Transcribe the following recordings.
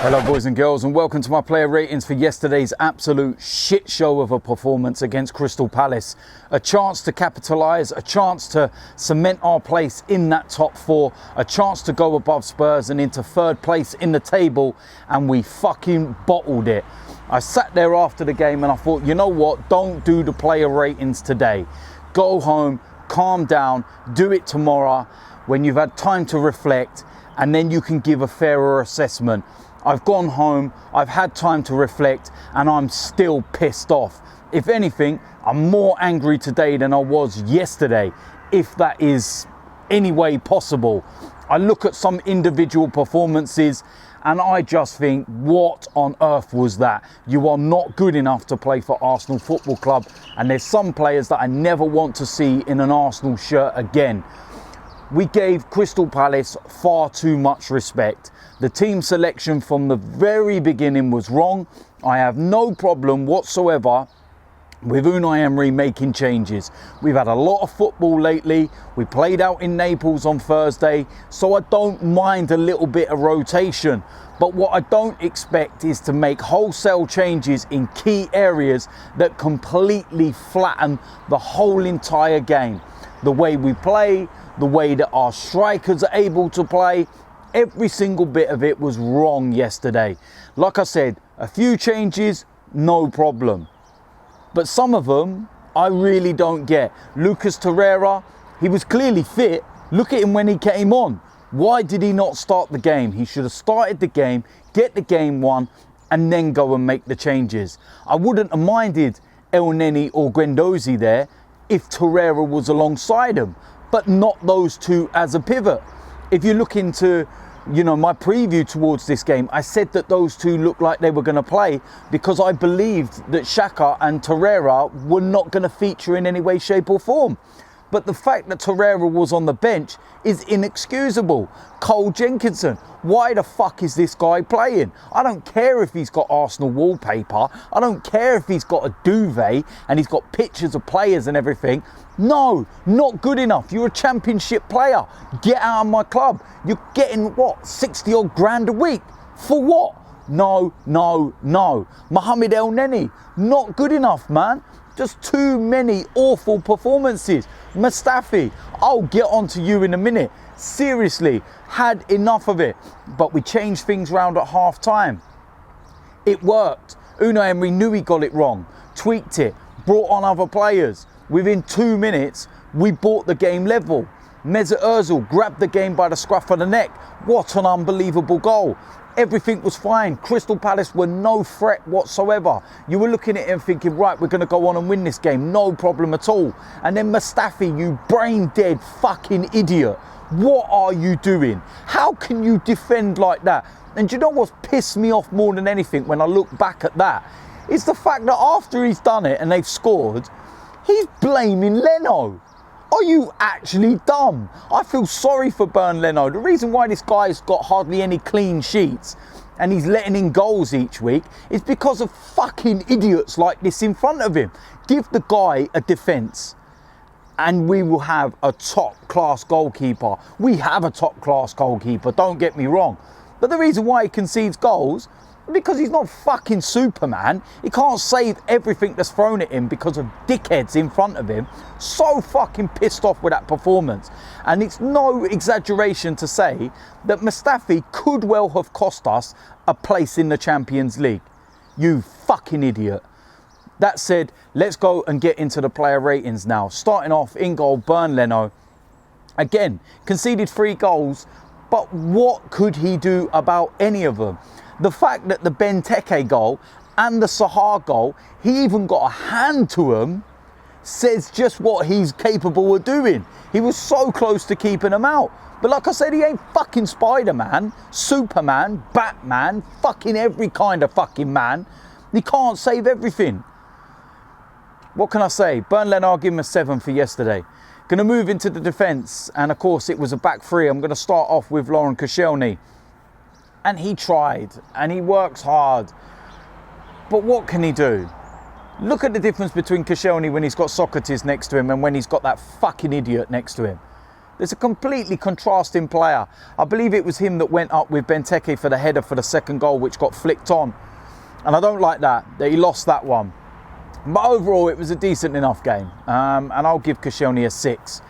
Hello boys and girls, and welcome to my player ratings for yesterday's absolute shit show of a performance against Crystal Palace. A chance to capitalise, a chance to cement our place in that top four, a chance to go above Spurs and into third place in the table, and we fucking bottled it. I sat there after the game and I thought, you know what, don't do the player ratings today. Go home, calm down, do it tomorrow when you've had time to reflect, and then you can give a fairer assessment. I've gone home, I've had time to reflect, and I'm still pissed off. If anything, I'm more angry today than I was yesterday, if that is any way possible. I look at some individual performances and I just think, what on earth was that? You are not good enough to play for Arsenal Football Club, and there's some players that I never want to see in an Arsenal shirt again. We gave Crystal Palace far too much respect. The team selection from the very beginning was wrong. I have no problem whatsoever with Unnai Emery making changes. We've had a lot of football lately. We played out in Naples on Thursday, so I don't mind a little bit of rotation. But what I don't expect is to make wholesale changes in key areas that completely flatten the whole entire game. The way we play, the way that our strikers are able to play, every single bit of it was wrong yesterday. Like I said, a few changes, no problem. But some of them, I really don't get. Lucas Torreira, he was clearly fit. Look at him when he came on. Why did he not start the game? He should have started the game, get the game won, and then go and make the changes. I wouldn't have minded El Neni or Guendouzi there if Torreira was alongside him, but not those two as a pivot. If you look into, my preview towards this game, I said that those two looked like they were going to play because I believed that Xhaka and Torreira were not going to feature in any way, shape or form. But the fact that Torreira was on the bench is inexcusable. Cole Jenkinson, why the fuck is this guy playing? I don't care if he's got Arsenal wallpaper. I don't care if he's got a duvet and he's got pictures of players and everything. No, not good enough. You're a championship player. Get out of my club. You're getting, 60 odd grand a week? For what? No. Mohamed El Neni, not good enough, man. Just too many awful performances. Mustafi, I'll get on to you in a minute. Seriously, had enough of it. But we changed things round at half time. It worked. Unai Emery knew he got it wrong, tweaked it, brought on other players. Within 2 minutes, we brought the game level. Meza Azul grabbed the game by the scruff of the neck. What an unbelievable goal. Everything was fine. Crystal Palace were no threat whatsoever. You were looking at him thinking, right, we're going to go on and win this game. No problem at all. And then Mustafi, you brain dead fucking idiot. What are you doing? How can you defend like that? And do you know what's pissed me off more than anything when I look back at that? It's the fact that after he's done it and they've scored, he's blaming Leno. Are you actually dumb? I feel sorry for Leno. The reason why this guy's got hardly any clean sheets and he's letting in goals each week is because of fucking idiots like this in front of him. Give the guy a defence and we will have a top-class goalkeeper. We have a top-class goalkeeper, don't get me wrong. But the reason why he concedes goals because he's not fucking Superman. He can't save everything that's thrown at him because of dickheads in front of him. So fucking pissed off with that performance. And it's no exaggeration to say that Mustafi could well have cost us a place in the Champions League. You fucking idiot. That said, let's go and get into the player ratings now. Starting off in goal, Leno. Again, conceded 3 goals, but what could he do about any of them? The fact that the Benteke goal and the Sahar goal, he even got a hand to him, says just what he's capable of doing. He was so close to keeping them out. But like I said, he ain't fucking Spider-Man, Superman, Batman, fucking every kind of fucking man. He can't save everything. What can I say? Leno, I'll give him a 7 for yesterday. Going to move into the defence. And of course, it was a back 3. I'm going to start off with Laurent Koscielny. And he tried, and he works hard. But what can he do? Look at the difference between Koscielny when he's got Sokratis next to him and when he's got that fucking idiot next to him. There's a completely contrasting player. I believe it was him that went up with Benteke for the header for the second goal, which got flicked on. And I don't like that he lost that one. But overall, it was a decent enough game. And I'll give Koscielny a 6.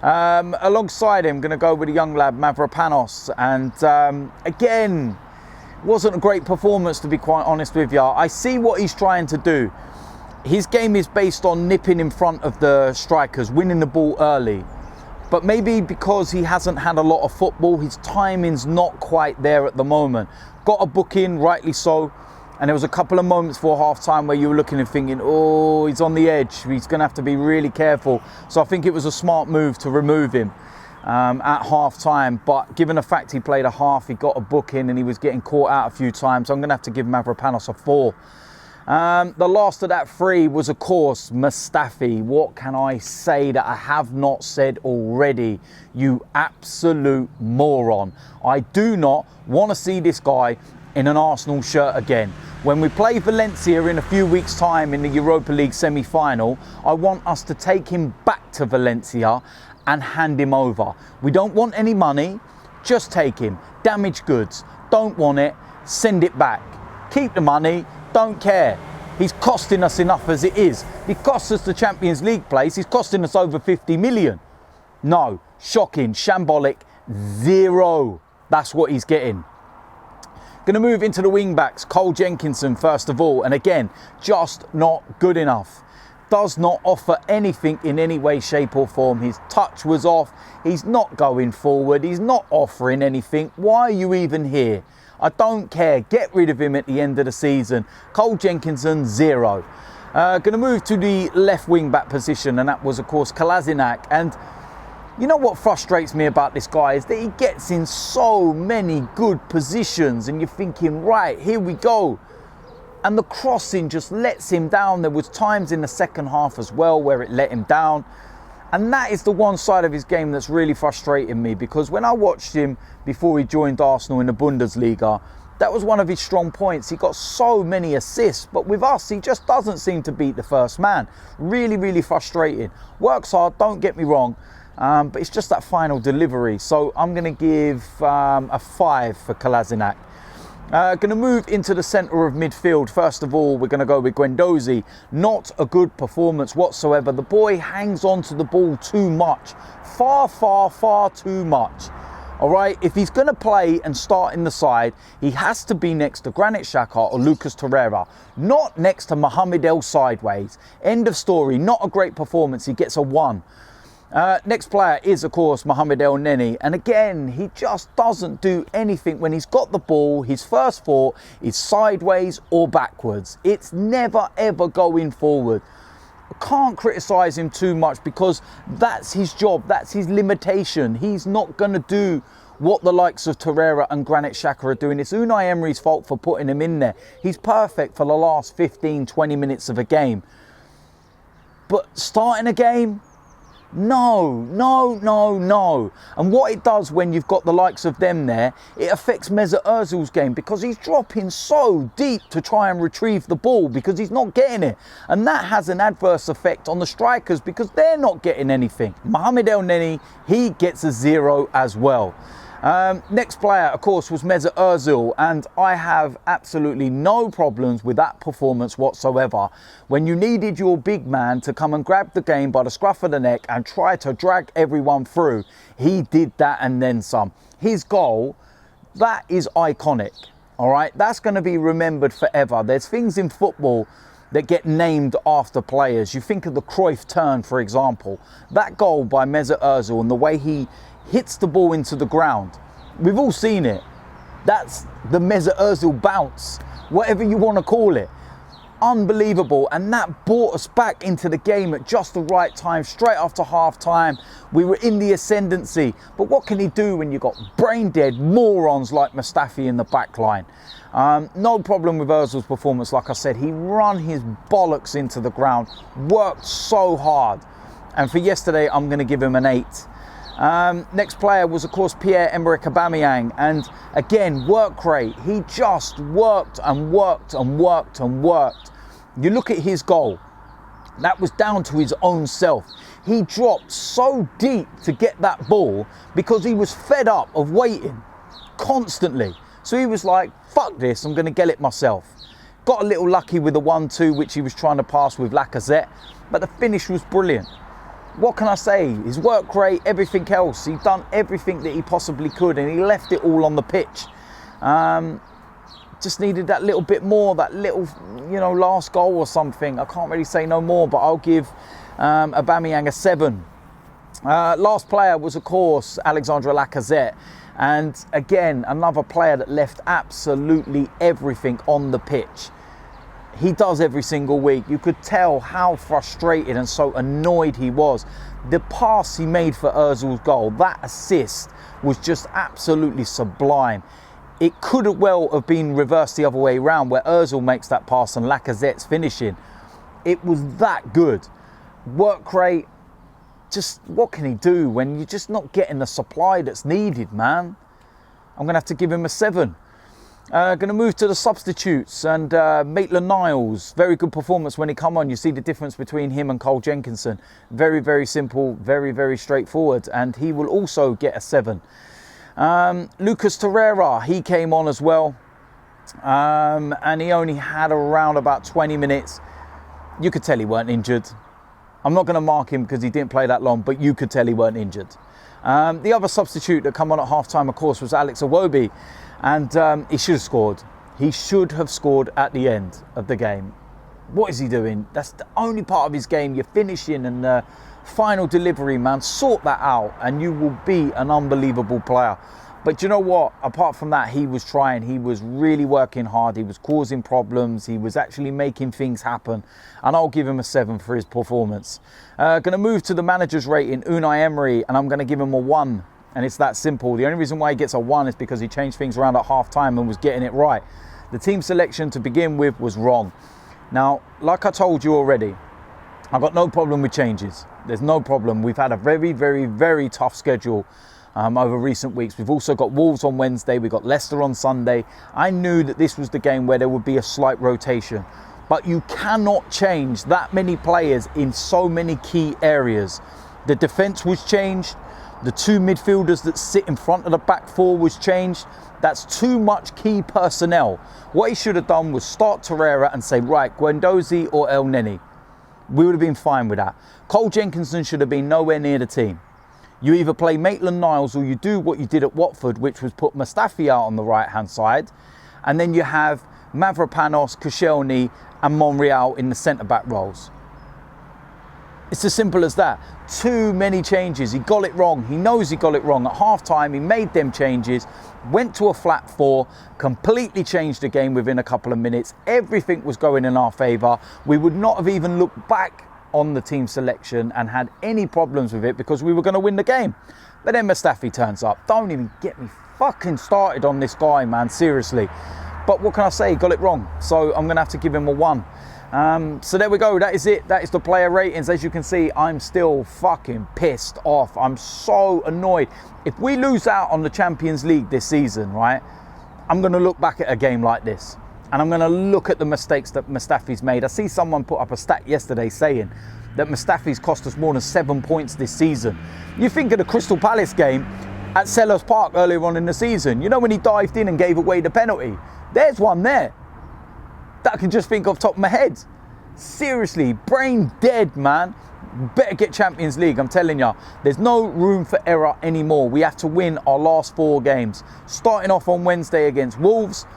Alongside him, going to go with a young lad, Mavropanos. And again, wasn't a great performance, to be quite honest with you. I see what he's trying to do. His game is based on nipping in front of the strikers, winning the ball early. But maybe because he hasn't had a lot of football, his timing's not quite there at the moment. Got a book in, rightly so. And there was a couple of moments for half-time where you were looking and thinking, oh, he's on the edge. He's going to have to be really careful. So I think it was a smart move to remove him at half-time. But given the fact he played a half, he got a book in and he was getting caught out a few times, I'm going to have to give Mavropanos a 4. The last of that 3 was, of course, Mustafi. What can I say that I have not said already? You absolute moron. I do not want to see this guy in an Arsenal shirt again. When we play Valencia in a few weeks' time in the Europa League semi-final, I want us to take him back to Valencia and hand him over. We don't want any money, just take him. Damaged goods, don't want it, send it back. Keep the money, don't care. He's costing us enough as it is. He costs us the Champions League place. He's costing us over 50 million. No, shocking, shambolic, 0. That's what he's getting. Going to move into the wing backs. Cole Jenkinson first of all. And again, just not good enough. Does not offer anything in any way, shape or form. His touch was off. He's not going forward. He's not offering anything. Why are you even here? I don't care. Get rid of him at the end of the season. Cole Jenkinson, 0. Going to move to the left wing back position, and that was, of course, Kolasinac. And you know what frustrates me about this guy is that he gets in so many good positions, and you're thinking, right, here we go. And the crossing just lets him down. There was times in the second half as well where it let him down. And that is the one side of his game that's really frustrating me, because when I watched him before he joined Arsenal in the Bundesliga, that was one of his strong points. He got so many assists, but with us, he just doesn't seem to beat the first man. Really, really frustrating. Works hard, don't get me wrong, but it's just that final delivery. So I'm going to give a 5 for Kolasinac. Going to move into the centre of midfield. First of all, we're going to go with Gwen Dozy. Not a good performance whatsoever. The boy hangs on to the ball too much. Far too much. All right, if he's going to play and start in the side, he has to be next to Granit Xhaka or Lucas Torreira, not next to Mohamed El Sideways. End of story. Not a great performance. He gets a 1. Next player is, of course, Mohamed El Neni. And again, he just doesn't do anything when he's got the ball. His first thought is sideways or backwards. It's never, ever going forward. I can't criticise him too much because that's his job. That's his limitation. He's not going to do what the likes of Torreira and Granit Xhaka are doing. It's Unnai Emery's fault for putting him in there. He's perfect for the last 15, 20 minutes of a game. But starting a game? No. And what it does when you've got the likes of them there, it affects Meza Azul's game because he's dropping so deep to try and retrieve the ball because he's not getting it. And that has an adverse effect on the strikers because they're not getting anything. Mohamed El Neni, he gets a 0 as well. Next player, of course, was Meza Azul, and I have absolutely no problems with that performance whatsoever. When you needed your big man to come and grab the game by the scruff of the neck and try to drag everyone through, he did that and then some. His goal, that is iconic, all right? That's going to be remembered forever. There's things in football that get named after players. You think of the Cruyff turn, for example. That goal by Meza Azul and the way he hits the ball into the ground. We've all seen it. That's the Meza Azul bounce, whatever you want to call it. Unbelievable. And that brought us back into the game at just the right time, straight after half time. We were in the ascendancy. But what can he do when you've got brain dead morons like Mustafi in the back line? No problem with Ozil's performance. Like I said, he run his bollocks into the ground, worked so hard. And for yesterday, I'm going to give him an 8. Next player was, of course, Pierre, Emerick, Aubameyang, and again, work rate. He just worked and worked and worked and worked. You look at his goal. That was down to his own self. He dropped so deep to get that ball because he was fed up of waiting constantly. So he was like, fuck this, I'm going to get it myself. Got a little lucky with the 1-2, which he was trying to pass with Lacazette, but the finish was brilliant. What can I say? His work rate, everything else. He'd done everything that he possibly could, and he left it all on the pitch. Just needed that little bit more, that little, last goal or something. I can't really say no more, but I'll give Aubameyang a 7. Last player was, of course, Alexandre Lacazette. And again, another player that left absolutely everything on the pitch. He does every single week. You could tell how frustrated and so annoyed he was. The pass he made for Ozil's goal, that assist, was just absolutely sublime. It could well have been reversed the other way around, where Ozil makes that pass and Lacazette's finishing. It was that good. Work rate, just what can he do when you're just not getting the supply that's needed, man? I'm going to have to give him a 7. Going to move to the substitutes, and Maitland-Niles, very good performance when he come on. You see the difference between him and Cole Jenkinson. Very, very simple, very, very straightforward, and he will also get a 7. Lucas Torreira, he came on as well, and he only had around about 20 minutes. You could tell he weren't injured. I'm not going to mark him because he didn't play that long, but you could tell he weren't injured. The other substitute that come on at half-time, of course, was Alex Iwobi, and he should have scored. He should have scored at the end of the game. What is he doing? That's the only part of his game. You're finishing and the final delivery, man. Sort that out and you will be an unbelievable player. But you know what? Apart from that, he was trying. He was really working hard. He was causing problems. He was actually making things happen. And I'll give him a 7 for his performance. Going to move to the manager's rating, Unnai Emery, and I'm going to give him a 1. And it's that simple. The only reason why he gets a 1 is because he changed things around at half-time and was getting it right. The team selection to begin with was wrong. Now, like I told you already, I've got no problem with changes. There's no problem. We've had a very, very, very tough schedule over recent weeks. We've also got Wolves on Wednesday. We've got Leicester on Sunday. I knew that this was the game where there would be a slight rotation. But you cannot change that many players in so many key areas. The defence was changed. The 2 midfielders that sit in front of the back 4 was changed. That's too much key personnel. What he should have done was start Torreira and say, right, Gwen Dozy or El Neni. We would have been fine with that. Cole Jenkinson should have been nowhere near the team. You either play Maitland-Niles or you do what you did at Watford, which was put Mustafi out on the right-hand side. And then you have Mavropanos, Koscielny and Monreal in the centre-back roles. It's as simple as that. Too many changes. He got it wrong. He knows he got it wrong. At half-time, he made them changes, went to a flat 4, completely changed the game within a couple of minutes. Everything was going in our favour. We would not have even looked back on the team selection and had any problems with it because we were going to win the game. But then Mustafi turns up. Don't even get me fucking started on this guy, man, seriously. But what can I say? He got it wrong. So I'm going to have to give him a 1. So there we go. That is it. That is the player ratings. As you can see, I'm still fucking pissed off. I'm so annoyed. If we lose out on the Champions League this season, right, I'm going to look back at a game like this. And I'm going to look at the mistakes that Mustafi's made. I see someone put up a stat yesterday saying that Mustafi's cost us more than 7 points this season. You think of the Crystal Palace game at Selhurst Park earlier on in the season. You know when he dived in and gave away the penalty? There's one there that I can just think off the top of my head. Seriously, brain dead, man. Better get Champions League, I'm telling you. There's no room for error anymore. We have to win our last 4 games. Starting off on Wednesday against Wolves.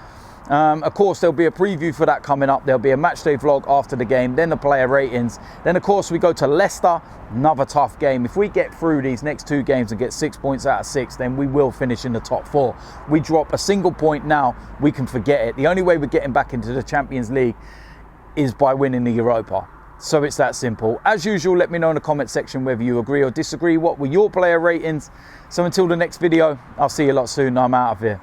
Of course, there'll be a preview for that coming up. There'll be a matchday vlog after the game, then the player ratings. Then, of course, we go to Leicester, another tough game. If we get through these next 2 games and get 6 points out of 6, then we will finish in the top 4. We drop a single point now, we can forget it. The only way we're getting back into the Champions League is by winning the Europa. So it's that simple. As usual, let me know in the comment section whether you agree or disagree. What were your player ratings? So until the next video, I'll see you a lot soon. I'm out of here.